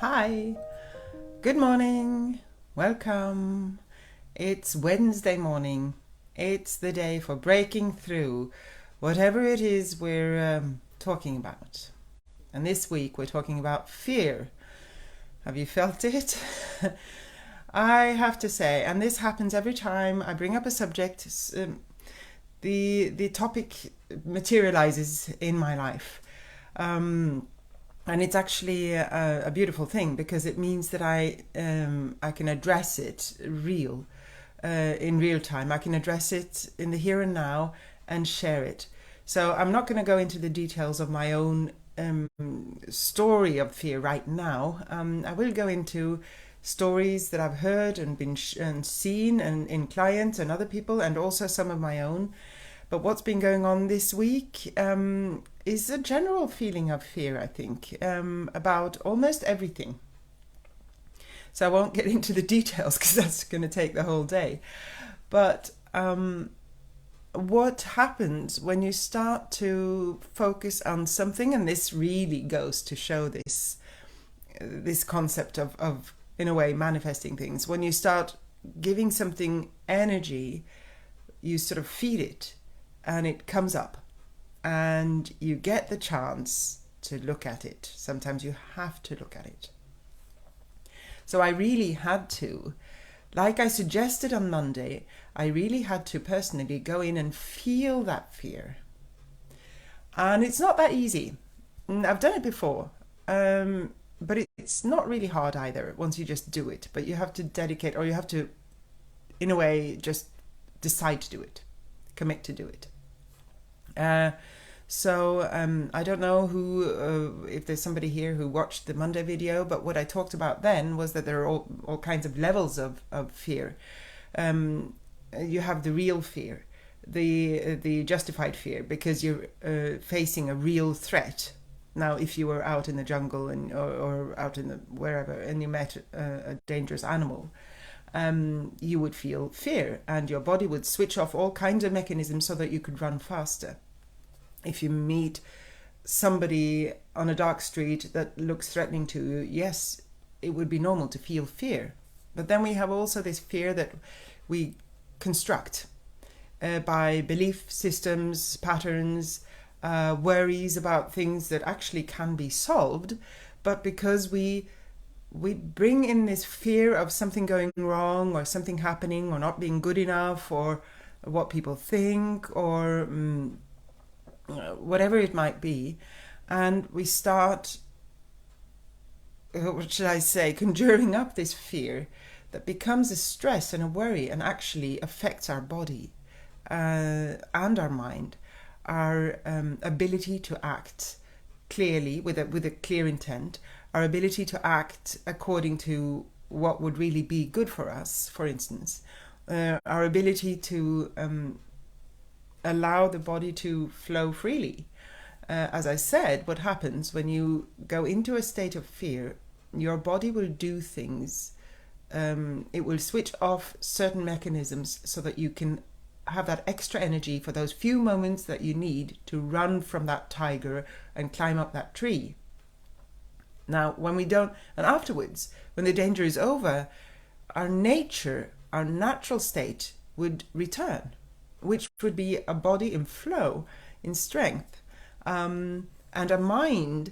Hi, good morning, welcome. It's Wednesday morning. It's the day for breaking through whatever it is we're talking about. And this week we're talking about fear. Have you felt it? I have to say, and this happens every time I bring up a subject, the topic materializes in my life. And it's actually a beautiful thing because it means that I can address it in real time. I can address it in the here and now and share it. So I'm not going to go into the details of my own story of fear right now. I will go into stories that I've heard and been and seen and in clients and other people, and also some of my own. But what's been going on this week is a general feeling of fear, I think, about almost everything. So I won't get into the details because that's going to take the whole day. But what happens when you start to focus on something, and this really goes to show this concept of in a way manifesting things. When you start giving something energy, you sort of feed it and it comes up and you get the chance to look at it. Sometimes you have to look at it. So I really had to, like I suggested on Monday, I really had to personally go in and feel that fear. And it's not that easy. I've done it before, but it's not really hard either once you just do it. But you have to dedicate, or you have to, in a way, just decide to do it, commit to do it. So I don't know if there's somebody here who watched the Monday video, but what I talked about then was that there are all kinds of levels of fear. You have the real fear, the justified fear, because you're facing a real threat. Now, if you were out in the jungle or out in wherever and you met a dangerous animal, you would feel fear and your body would switch off all kinds of mechanisms so that you could run faster. If you meet somebody on a dark street that looks threatening to you, yes, it would be normal to feel fear. But then we have also this fear that we construct by belief systems, patterns, worries about things that actually can be solved, but because we bring in this fear of something going wrong or something happening or not being good enough or what people think or whatever it might be, and we start, what should I say, conjuring up this fear that becomes a stress and a worry and actually affects our body and our mind, our ability to act clearly with a clear intent, our ability to act according to what would really be good for us, for instance, our ability to allow the body to flow freely. As I said, what happens when you go into a state of fear, your body will do things. It will switch off certain mechanisms so that you can have that extra energy for those few moments that you need to run from that tiger and climb up that tree. Now, when we don't, and afterwards, when the danger is over, our nature, our natural state would return, which would be a body in flow, in strength, and a mind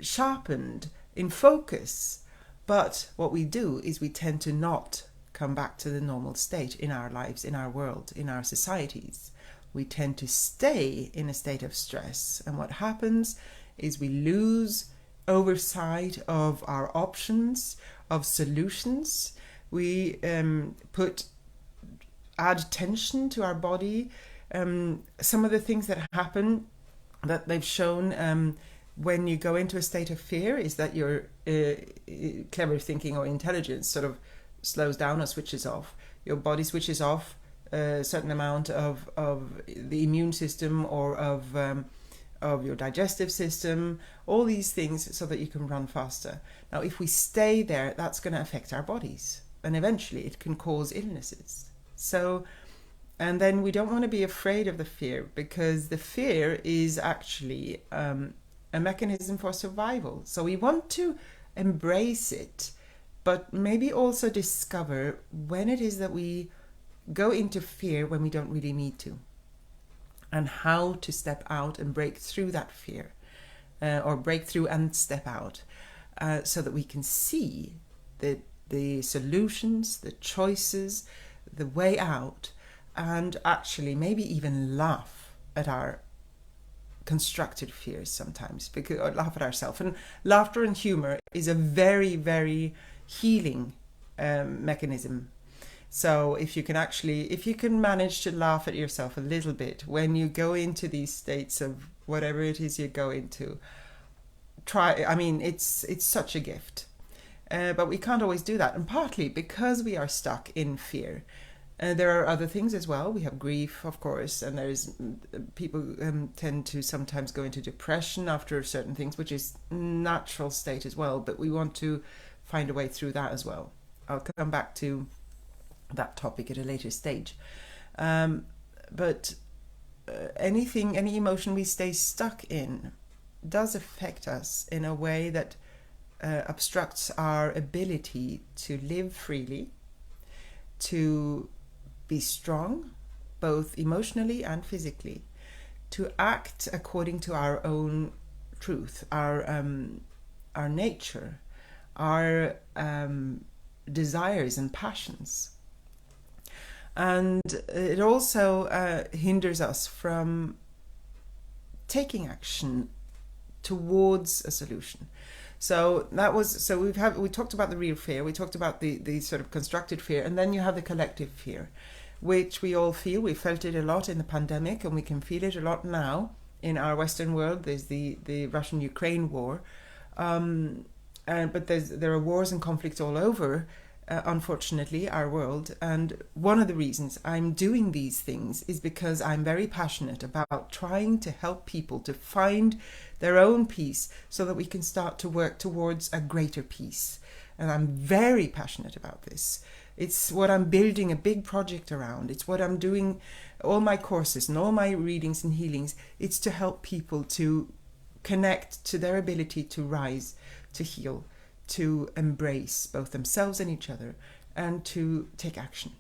sharpened, in focus. But what we do is we tend to not come back to the normal state in our lives, in our world, in our societies. We tend to stay in a state of stress. And what happens is we lose oversight of our options, of solutions. We add tension to our body. Some of the things that happen that they've shown when you go into a state of fear is that your clever thinking or intelligence sort of slows down or switches off. Your body switches off a certain amount of the immune system or of your digestive system, all these things so that you can run faster. Now, if we stay there, that's going to affect our bodies and eventually it can cause illnesses. So, and then we don't want to be afraid of the fear because the fear is actually a mechanism for survival. So we want to embrace it, but maybe also discover when it is that we go into fear when we don't really need to, and how to step out and break through that fear, or break through and step out, so that we can see the solutions, the choices, the way out, and actually maybe even laugh at our constructed fears sometimes, because, or laugh at ourselves. And laughter and humor is a very, very healing mechanism. So if you can manage to laugh at yourself a little bit when you go into these states of whatever it is you go into, try. I mean, it's such a gift. But we can't always do that, and partly because we are stuck in fear. There are other things as well. We have grief, of course, and there's people tend to sometimes go into depression after certain things, which is natural state as well. But we want to find a way through that as well. I'll come back to that topic at a later stage. But any emotion we stay stuck in does affect us in a way that obstructs our ability to live freely, to be strong, both emotionally and physically, to act according to our own truth, our nature, our desires and passions. And it also hinders us from taking action towards a solution. So we talked about the real fear, we talked about the sort of constructed fear, and then you have the collective fear, which we all feel. We felt it a lot in the pandemic, and we can feel it a lot now in our Western world. There's the Russian-Ukraine war, but there are wars and conflicts all over, unfortunately, our world. And one of the reasons I'm doing these things is because I'm very passionate about trying to help people to find their own peace so that we can start to work towards a greater peace. And I'm very passionate about this. It's what I'm building a big project around. It's what I'm doing, all my courses and all my readings and healings. It's to help people to connect to their ability to rise, to heal, to embrace both themselves and each other, and to take action.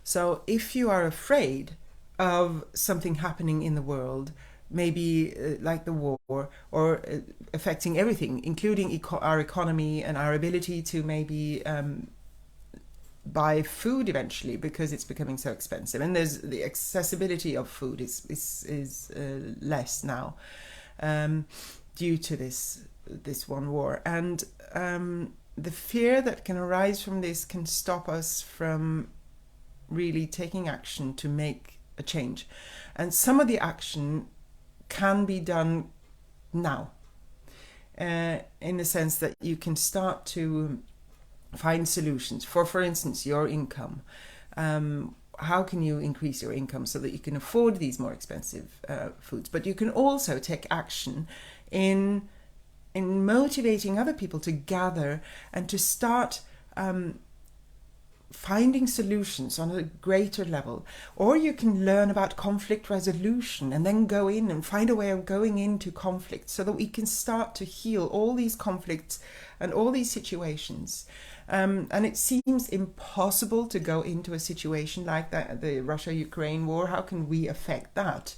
So if you are afraid of something happening in the world, maybe like the war, or affecting everything, including our economy and our ability to maybe buy food eventually, because it's becoming so expensive, and there's the accessibility of food is less now due to this one war, and the fear that can arise from this can stop us from really taking action to make a change. And some of the action can be done now, in the sense that you can start to find solutions for instance, your income. How can you increase your income so that you can afford these more expensive foods? But you can also take action in motivating other people to gather and to start finding solutions on a greater level. Or you can learn about conflict resolution and then go in and find a way of going into conflict so that we can start to heal all these conflicts and all these situations. And it seems impossible to go into a situation like that, the Russia-Ukraine war. How can we affect that?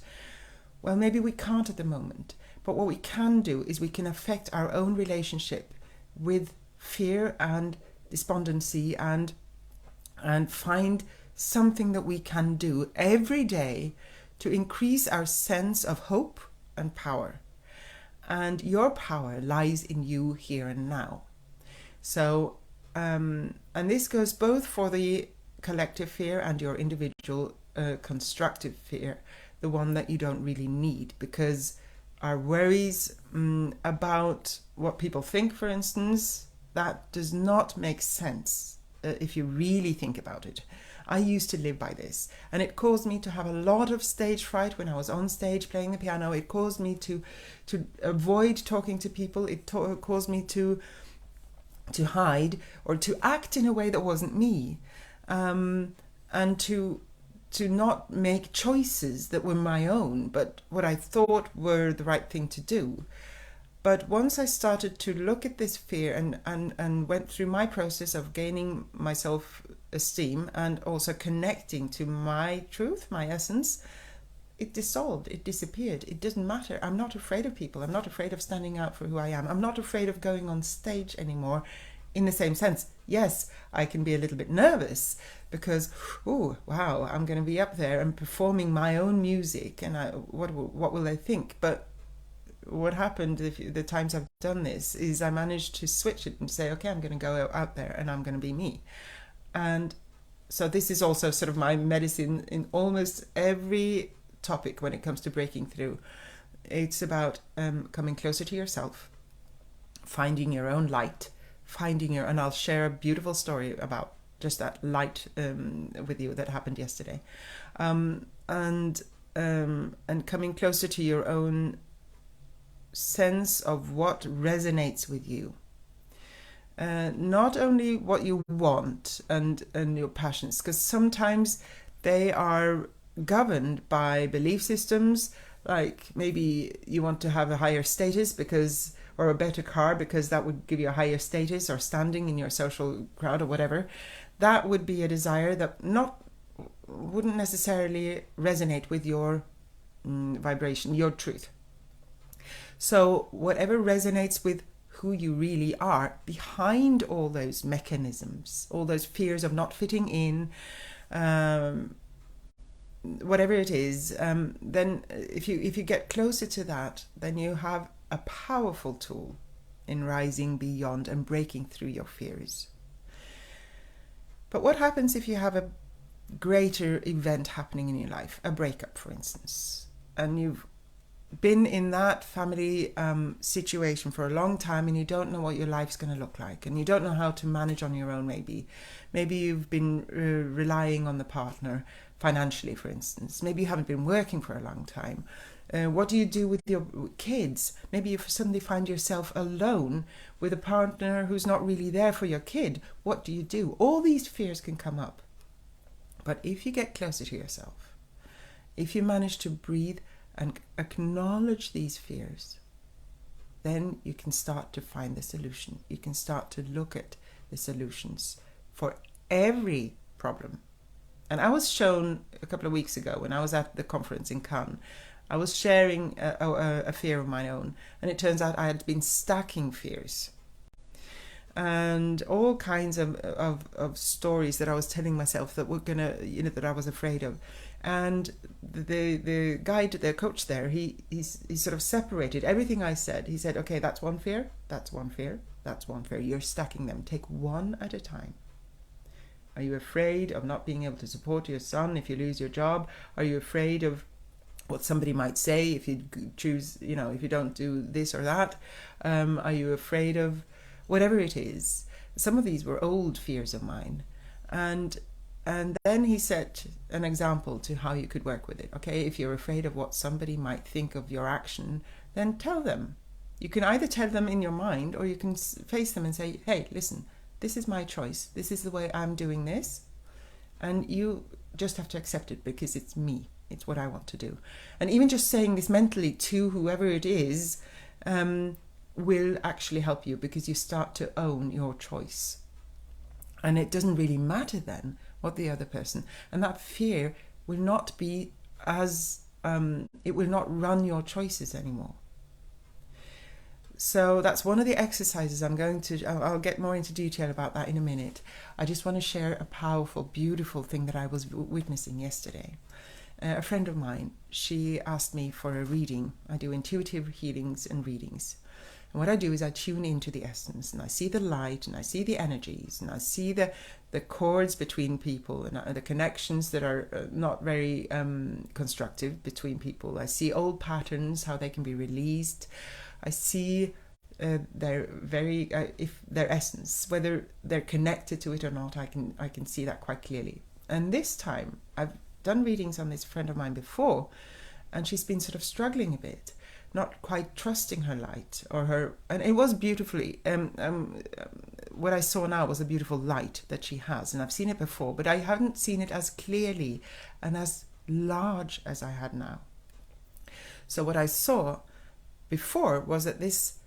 Well, maybe we can't at the moment. But what we can do is we can affect our own relationship with fear and despondency, and find something that we can do every day to increase our sense of hope and power. And your power lies in you here and now. So, and this goes both for the collective fear and your individual constructive fear, the one that you don't really need, because our worries about what people think, for instance, that does not make sense if you really think about it. I used to live by this, and it caused me to have a lot of stage fright when I was on stage playing the piano. It caused me to avoid talking to people. It caused me to hide or to act in a way that wasn't me, and to not make choices that were my own, but what I thought were the right thing to do. But once I started to look at this fear and went through my process of gaining my self-esteem and also connecting to my truth, my essence, it dissolved, it disappeared. It doesn't matter. I'm not afraid of people. I'm not afraid of standing out for who I am. I'm not afraid of going on stage anymore in the same sense. Yes, I can be a little bit nervous because, oh, wow, I'm going to be up there and performing my own music, and what will they think? But what happened the times I've done this is I managed to switch it and say, okay, I'm going to go out there and I'm going to be me. And so this is also sort of my medicine in almost every topic when it comes to breaking through. It's about coming closer to yourself, finding your own light, and I'll share a beautiful story about just that light with you that happened yesterday, and coming closer to your own sense of what resonates with you, not only what you want and your passions, because sometimes they are governed by belief systems, like maybe you want to have a higher status or a better car because that would give you a higher status or standing in your social crowd or whatever. That would be a desire that wouldn't necessarily resonate with your vibration, your truth. So whatever resonates with who you really are, behind all those mechanisms, all those fears of not fitting in, whatever it is, then if you get closer to that, then you have a powerful tool in rising beyond and breaking through your fears. But what happens if you have a greater event happening in your life, a breakup, for instance, and you've been in that family situation for a long time and you don't know what your life's going to look like, and you don't know how to manage on your own. Maybe you've been relying on the partner financially, for instance. Maybe you haven't been working for a long time. What do you do with your kids? Maybe you suddenly find yourself alone with a partner who's not really there for your kid. What do you do? All these fears can come up. But if you get closer to yourself, if you manage to breathe and acknowledge these fears, then you can start to find the solution. You can start to look at the solutions for every problem. And I was shown a couple of weeks ago when I was at the conference in Cannes, I was sharing a fear of my own, and it turns out I had been stacking fears and all kinds of stories that I was telling myself that were gonna, that I was afraid of. And the guide, the coach there, he sort of separated everything I said. He said, okay, that's one fear, that's one fear, that's one fear. You're stacking them. Take one at a time. Are you afraid of not being able to support your son if you lose your job? Are you afraid of what somebody might say if you choose, if you don't do this or that? Are you afraid of whatever it is? Some of these were old fears of mine. And then he set an example to how you could work with it. Okay, if you're afraid of what somebody might think of your action, then tell them. You can either tell them in your mind, or you can face them and say, hey, listen, this is my choice. This is the way I'm doing this. And you just have to accept it because it's me. It's what I want to do. And even just saying this mentally to whoever it is will actually help you, because you start to own your choice. And it doesn't really matter then what the other person, and that fear will not be as, it will not run your choices anymore. So that's one of the exercises I'll get more into detail about that in a minute. I just want to share a powerful, beautiful thing that I was witnessing yesterday. A friend of mine, she asked me for a reading. I do intuitive healings and readings. And what I do is I tune into the essence, and I see the light, and I see the energies, and I see the cords between people, and the connections that are not very constructive between people. I see old patterns, how they can be released. I see their essence, whether they're connected to it or not. I can see that quite clearly. And this time, I've done readings on this friend of mine before, and she's been sort of struggling a bit, not quite trusting her light and it was beautifully, what I saw now was a beautiful light that she has, and I've seen it before, but I haven't seen it as clearly and as large as I had now. So what I saw before was that this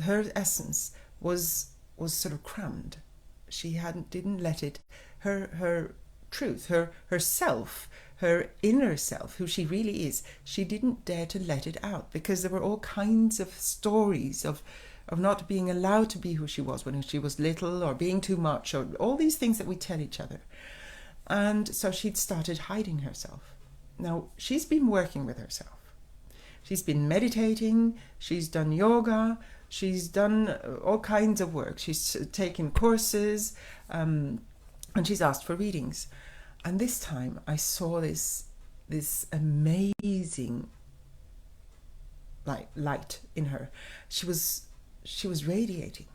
her essence was sort of crammed. She didn't let it, her truth, her self, her inner self, who she really is, she didn't dare to let it out, because there were all kinds of stories of not being allowed to be who she was when she was little, or being too much, or all these things that we tell each other. And so she'd started hiding herself. Now, she's been working with herself. She's been meditating, she's done yoga, she's done all kinds of work. She's taken courses, and she's asked for readings. And this time I saw this amazing light in her. She was radiating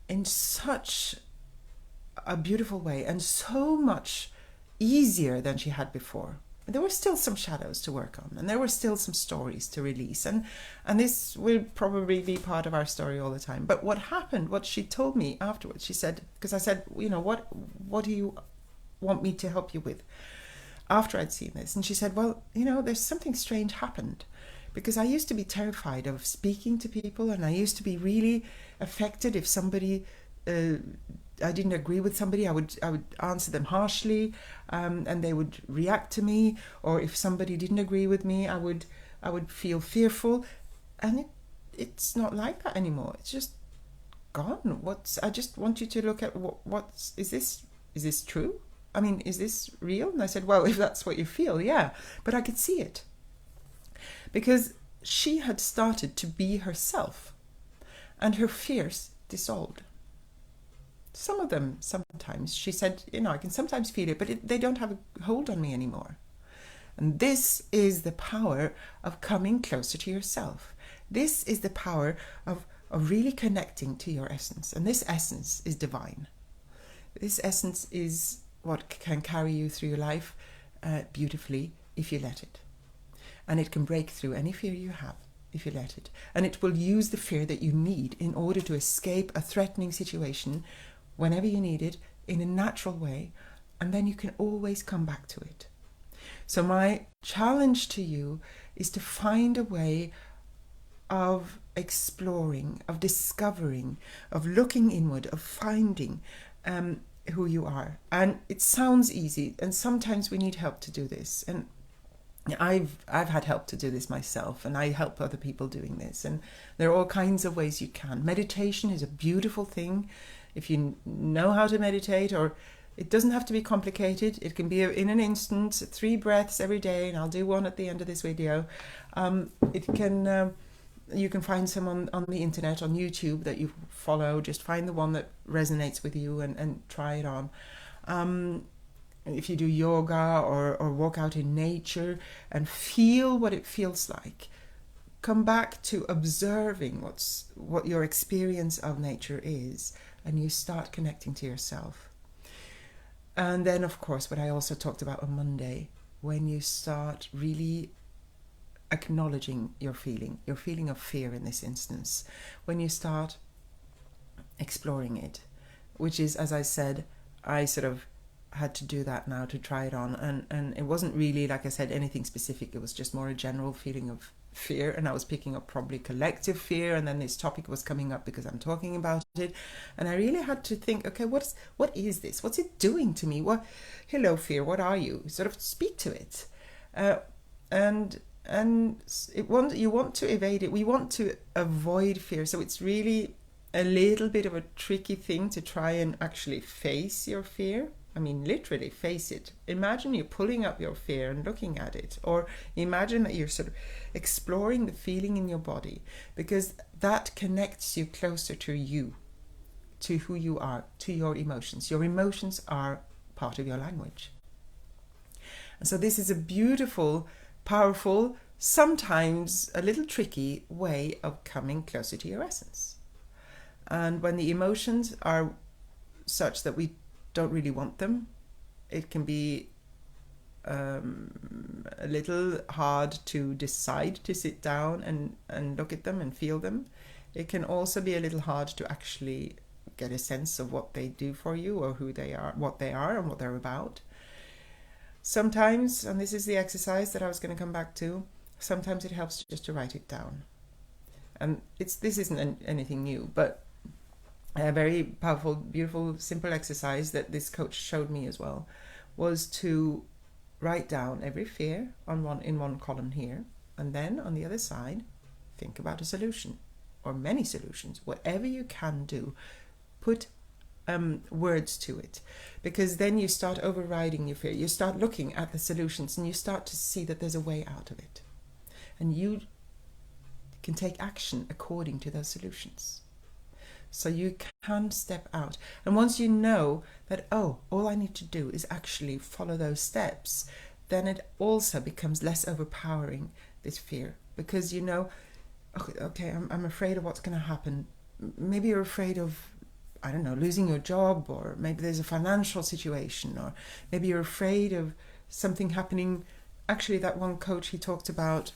in such a beautiful way, and so much easier than she had before. There were still some shadows to work on, and there were still some stories to release, and this will probably be part of our story all the time. But what happened, what she told me afterwards, she said, because I said, what do you want me to help you with after I'd seen this? And she said, well, there's something strange happened, because I used to be terrified of speaking to people, and I used to be really affected if somebody I didn't agree with somebody. I would answer them harshly, and they would react to me. Or if somebody didn't agree with me, I would feel fearful. And it's not like that anymore. It's just gone. I just want you to look at is this true? I mean, is this real? And I said, well, if that's what you feel, yeah. But I could see it, because she had started to be herself, and her fears dissolved. Some of them, sometimes, she said, I can sometimes feel it, but they don't have a hold on me anymore. And this is the power of coming closer to yourself. This is the power of really connecting to your essence. And this essence is divine. This essence is what can carry you through your life beautifully if you let it. And it can break through any fear you have if you let it. And it will use the fear that you need in order to escape a threatening situation whenever you need it, in a natural way, and then you can always come back to it. So my challenge to you is to find a way of exploring, of discovering, of looking inward, of finding who you are. And it sounds easy, and sometimes we need help to do this. And I've had help to do this myself, and I help other people doing this. And there are all kinds of ways you can. Meditation is a beautiful thing. If you know how to meditate, or it doesn't have to be complicated. It can be in an instant, 3 breaths every day, and I'll do one at the end of this video. You can find some on the internet, on YouTube, that you follow. Just find the one that resonates with you and try it on. If you do yoga or walk out in nature and feel what it feels like, come back to observing what your experience of nature is, and you start connecting to yourself. And then, of course, what I also talked about on Monday, when you start really acknowledging your feeling of fear in this instance, when you start exploring it, which is, as I said, I sort of had to do that now to try it on, and it wasn't really, like I said, anything specific. It was just more a general feeling of fear, and I was picking up probably collective fear, and then this topic was coming up because I'm talking about it, and I really had to think, okay, what is this? What's it doing to me? Hello, fear, what are you? Sort of speak to it, and you want to evade it. We want to avoid fear, so it's really a little bit of a tricky thing to try and actually face your fear. I mean, literally face it. Imagine you're pulling up your fear and looking at it, or imagine that you're sort of exploring the feeling in your body, because that connects you closer to you, to who you are, to your emotions. Your emotions are part of your language. And so this is a beautiful, powerful, sometimes a little tricky way of coming closer to your essence. And when the emotions are such that we don't really want them, it can be a little hard to decide to sit down and look at them and feel them. It can also be a little hard to actually get a sense of what they do for you, or who they are, what they are, and what they're about. Sometimes, and this is the exercise that I was going to come back to, sometimes it helps just to write it down. And this isn't anything new, but a very powerful, beautiful, simple exercise that this coach showed me as well was to write down every fear in one column here, and then on the other side, think about a solution or many solutions, whatever you can do. Put words to it, because then you start overriding your fear. You start looking at the solutions and you start to see that there's a way out of it, and you can take action according to those solutions. So you can step out. And once you know that, oh, all I need to do is actually follow those steps, then it also becomes less overpowering, this fear. Because you know, okay, I'm afraid of what's going to happen. Maybe you're afraid of, I don't know, losing your job, or maybe there's a financial situation, or maybe you're afraid of something happening. Actually, that one coach, he talked about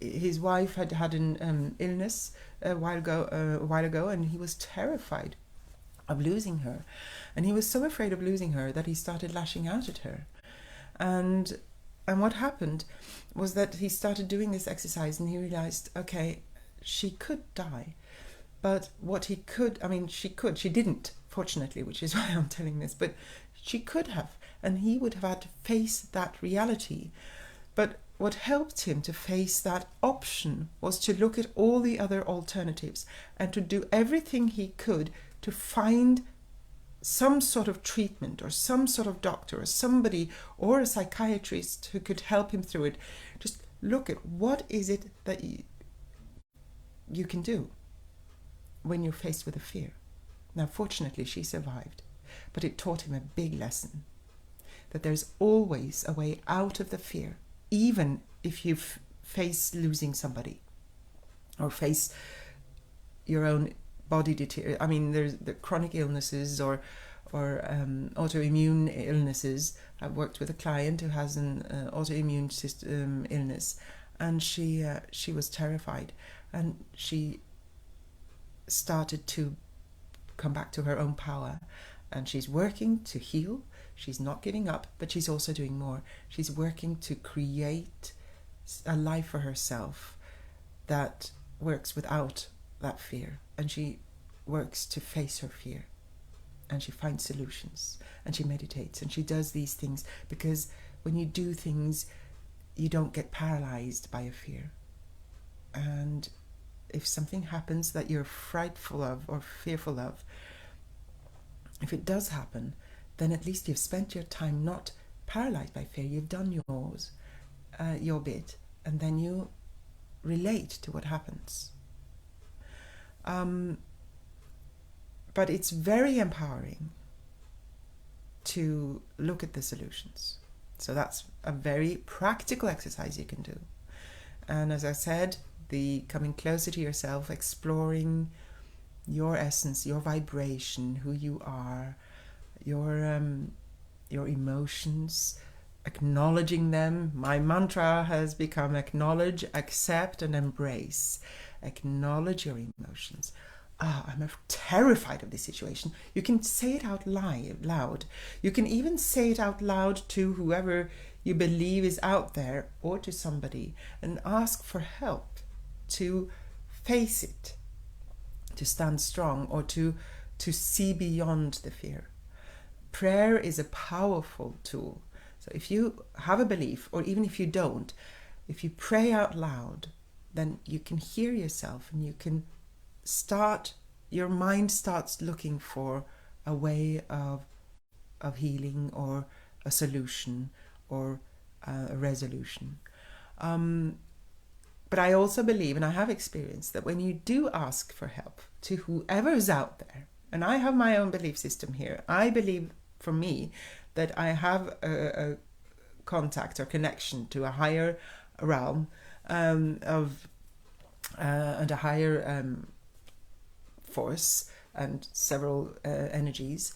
his wife had an illness a while ago, and he was terrified of losing her, and he was so afraid of losing her that he started lashing out at her. And what happened was that he started doing this exercise, and he realized, okay, she could die, but what he could, she didn't, fortunately, which is why I'm telling this, but she could have, and he would have had to face that reality. But what helped him to face that option was to look at all the other alternatives and to do everything he could to find some sort of treatment, or some sort of doctor, or somebody, or a psychiatrist who could help him through it. Just look at what is it that you can do when you're faced with a fear. Now, fortunately, she survived, but it taught him a big lesson, that there's always a way out of the fear, even if you face losing somebody, or face your own body deterioration. There's the chronic illnesses or autoimmune illnesses. I've worked with a client who has an autoimmune system illness, and she was terrified, and she started to come back to her own power, and she's working to heal. She's not giving up, but she's also doing more. She's working to create a life for herself that works without that fear, and she works to face her fear, and she finds solutions, and she meditates, and she does these things, because when you do things, you don't get paralyzed by a fear. And if something happens that you're frightful of or fearful of, if it does happen, then at least you've spent your time not paralyzed by fear. You've done your bit, and then you relate to what happens. But it's very empowering to look at the solutions. So that's a very practical exercise you can do. And as I said, the coming closer to yourself, exploring your essence, your vibration, who you are, your emotions, acknowledging them. My mantra has become acknowledge, accept, and embrace. Acknowledge your emotions. I'm terrified of this situation. You can say it out loud. You can even say it out loud to whoever you believe is out there, or to somebody, and ask for help to face it, to stand strong, or to see beyond the fear. Prayer is a powerful tool. So if you have a belief, or even if you don't, if you pray out loud, then you can hear yourself, and you can your mind starts looking for a way of healing, or a solution, or a resolution. But I also believe, and I have experienced, that when you do ask for help to whoever is out there, and I have my own belief system here, I believe, for me, that I have a contact or connection to a higher realm and a higher force, and several energies.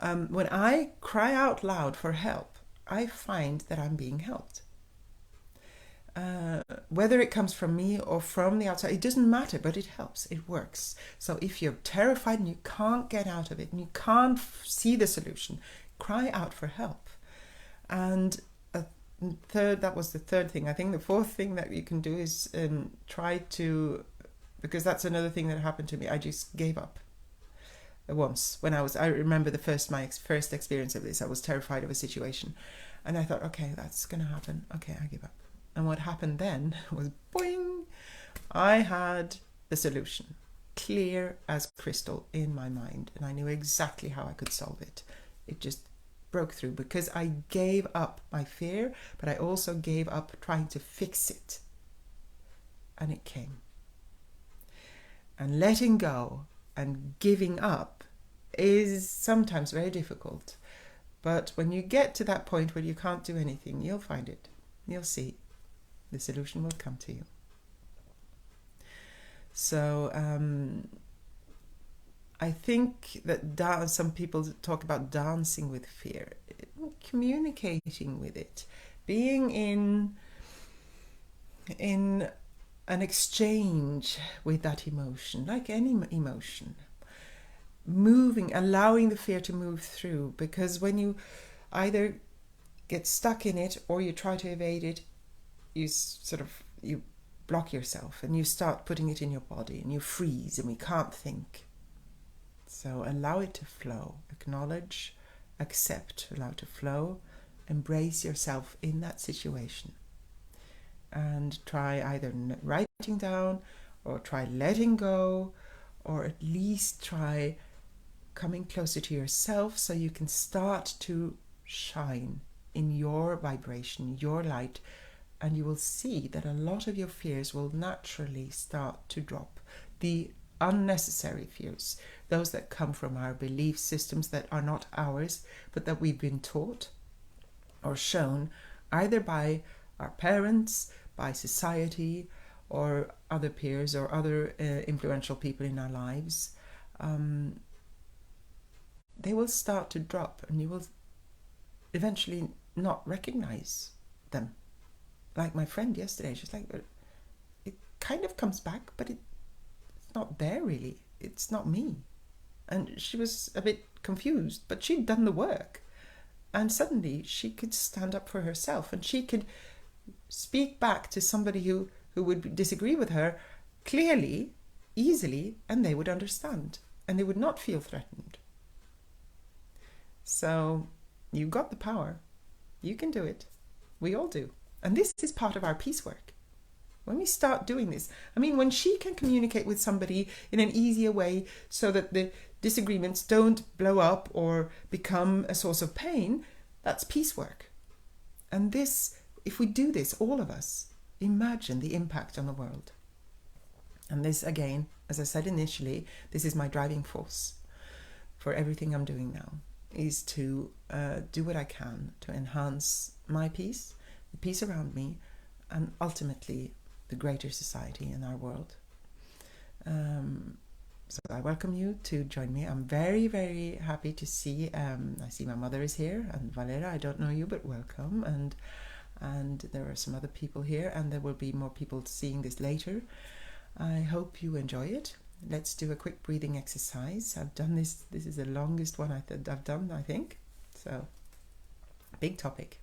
When I cry out loud for help, I find that I'm being helped. Whether it comes from me or from the outside, it doesn't matter, but it helps, it works. So if you're terrified and you can't get out of it, and you can't see the solution, cry out for help. And that was the third thing. I think the fourth thing that you can do is try to because that's another thing that happened to me. I just gave up once when I remember my first experience of this. I was terrified of a situation, and I thought, okay, that's going to happen. Okay, I give up. And what happened then was, boing, I had the solution, clear as crystal in my mind, and I knew exactly how I could solve it. It just broke through because I gave up my fear, but I also gave up trying to fix it. And it came. And letting go and giving up is sometimes very difficult. But when you get to that point where you can't do anything, you'll find it. You'll see. The solution will come to you. So I think that some people talk about dancing with fear, communicating with it, being in an exchange with that emotion, like any emotion, moving, allowing the fear to move through. Because when you either get stuck in it or you try to evade it, you block yourself and you start putting it in your body and you freeze and we can't think. So allow it to flow, acknowledge, accept, allow it to flow, embrace yourself in that situation. And try either writing down or try letting go, or at least try coming closer to yourself so you can start to shine in your vibration, your light, and you will see that a lot of your fears will naturally start to drop. The unnecessary fears, those that come from our belief systems that are not ours, but that we've been taught or shown either by our parents, by society, or other peers or other influential people in our lives, they will start to drop and you will eventually not recognize them. Like my friend yesterday, she's like, it kind of comes back, but it's not there really. It's not me. And she was a bit confused, but she'd done the work. And suddenly she could stand up for herself and she could speak back to somebody who would disagree with her clearly, easily, and they would understand and they would not feel threatened. So you've got the power. You can do it. We all do. And this is part of our peace work. When we start doing this, I mean, when she can communicate with somebody in an easier way so that the disagreements don't blow up or become a source of pain, that's peace work. And this, if we do this, all of us, imagine the impact on the world. And this, again, as I said initially, this is my driving force for everything I'm doing now, is to do what I can to enhance my peace, the peace around me, and ultimately the greater society in our world. So I welcome you to join me. I'm very, very happy to see, I see my mother is here, and Valera, I don't know you, but welcome. And there are some other people here, and there will be more people seeing this later. I hope you enjoy it. Let's do a quick breathing exercise. I've done this. This is the longest one I've done, I think. So, big topic.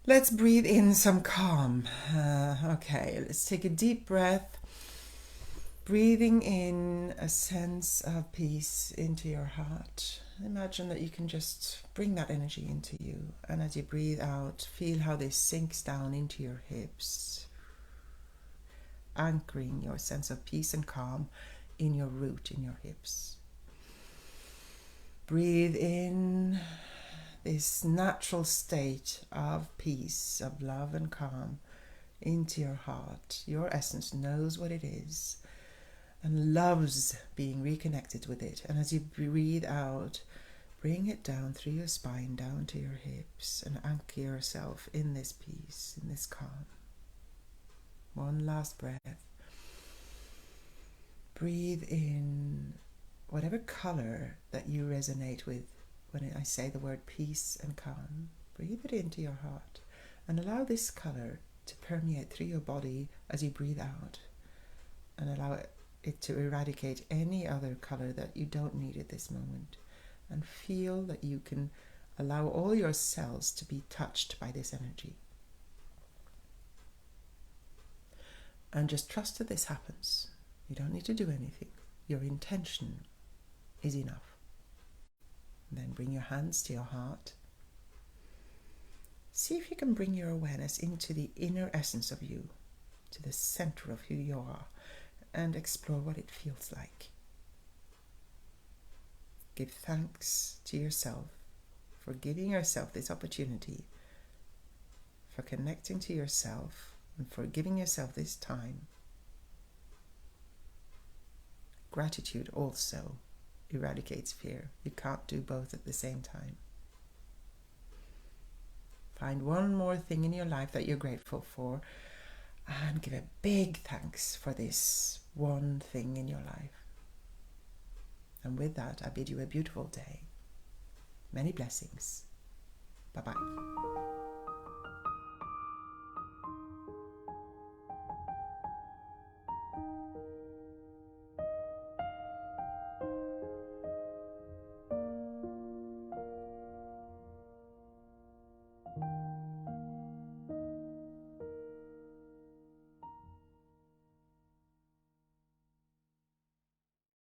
Let's breathe in some calm. Okay, let's take a deep breath. Breathing in a sense of peace into your heart. Imagine that you can just bring that energy into you. And as you breathe out, feel how this sinks down into your hips, anchoring your sense of peace and calm in your root, in your hips. Breathe in this natural state of peace, of love and calm into your heart. Your essence knows what it is and loves being reconnected with it. And as you breathe out, bring it down through your spine, down to your hips, and anchor yourself in this peace, in this calm. One last breath. Breathe in whatever color that you resonate with when I say the word peace and calm. Breathe it into your heart and allow this color to permeate through your body as you breathe out, and allow it to eradicate any other color that you don't need at this moment, and feel that you can allow all your cells to be touched by this energy. And just trust that this happens. You don't need to do anything. Your intention is enough. And then bring your hands to your heart. See if you can bring your awareness into the inner essence of you, to the center of who you are, and explore what it feels like. Give thanks to yourself for giving yourself this opportunity, for connecting to yourself, and for giving yourself this time. Gratitude also eradicates fear. You can't do both at the same time. Find one more thing in your life that you're grateful for and give a big thanks for this one thing in your life. And with that, I bid you a beautiful day. Many blessings. Bye-bye.